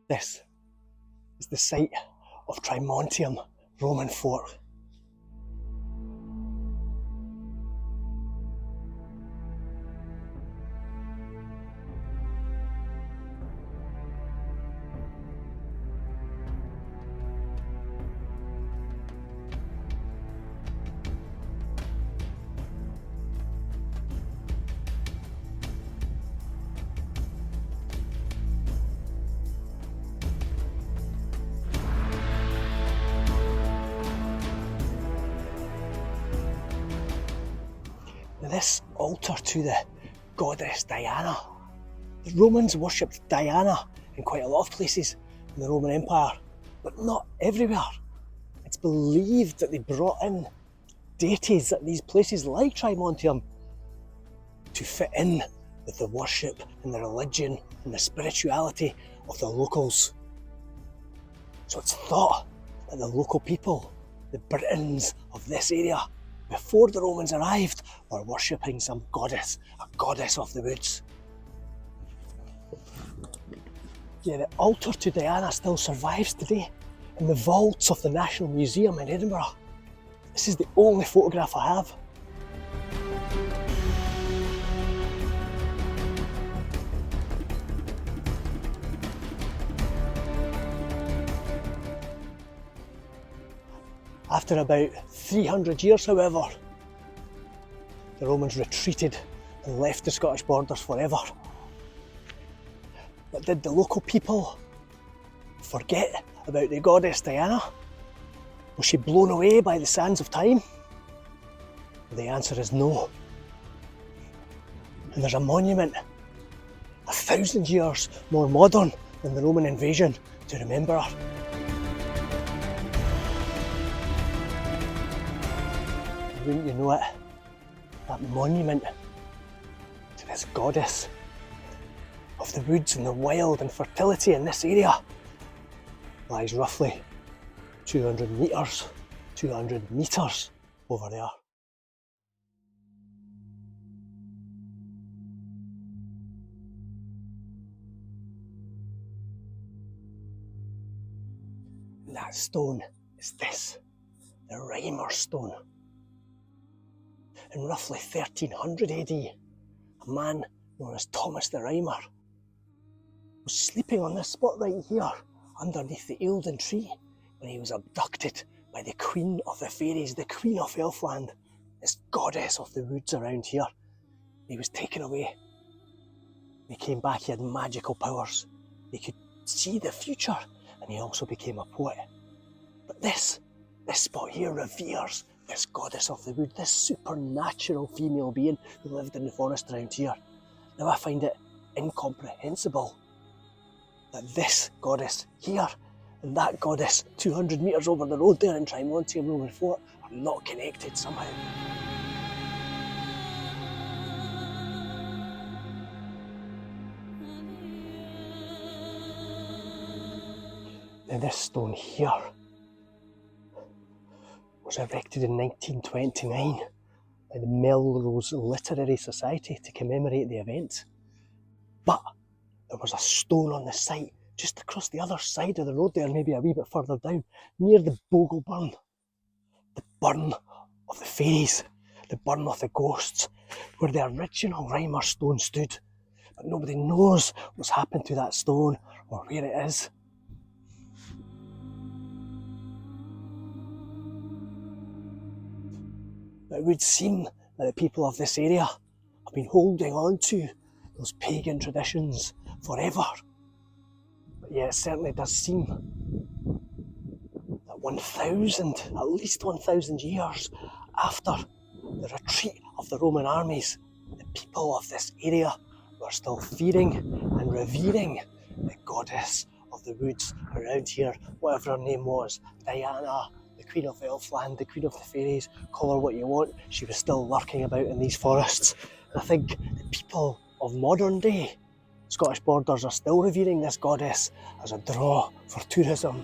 This is the site of Trimontium Roman Fort. This altar to the goddess Diana. The Romans worshipped Diana in quite a lot of places in the Roman Empire, but not everywhere. It's believed that they brought in deities at these places like Trimontium to fit in with the worship and the religion and the spirituality of the locals. So it's thought that the local people, the Britons of this area, before the Romans arrived, were worshipping some goddess, a goddess of the woods. Yeah, the altar to Diana still survives today in the vaults of the National Museum in Edinburgh. This is the only photograph I have. After about 300 years, however, the Romans retreated and left the Scottish borders forever. But did the local people forget about the goddess Diana? Was she blown away by the sands of time? The answer is no. And there's a monument 1,000 years more modern than the Roman invasion to remember her. Wouldn't you know it, that monument to this goddess of the woods and the wild and fertility in this area lies roughly 200 metres over there. And that stone is this, the Rhymer stone. In roughly 1300 AD, a man known as Thomas the Rhymer was sleeping on this spot right here, underneath the Eildon tree, when he was abducted by the Queen of the Fairies, the Queen of Elfland, this goddess of the woods around here. He was taken away. When he came back, he had magical powers. He could see the future, and he also became a poet. But this spot here reveres this goddess of the wood, this supernatural female being who lived in the forest around here. Now I find it incomprehensible that this goddess here and that goddess 200 metres over the road there in Trimontium Roman Fort are not connected somehow. Now this stone here was erected in 1929 by the Melrose Literary Society to commemorate the event. But there was a stone on the site just across the other side of the road there, maybe a wee bit further down, near the Bogle Burn. The burn of the fairies, the burn of the ghosts, where the original Rhymer stone stood. But nobody knows what's happened to that stone or where it is. It would seem that the people of this area have been holding on to those pagan traditions forever. But yeah, it certainly does seem that at least 1,000 years after the retreat of the Roman armies, the people of this area were still fearing and revering the goddess of the woods around here, whatever her name was, Diana, the Queen of Elfland, the Queen of the Fairies, call her what you want, she was still lurking about in these forests. And I think the people of modern day Scottish borders are still revering this goddess as a draw for tourism.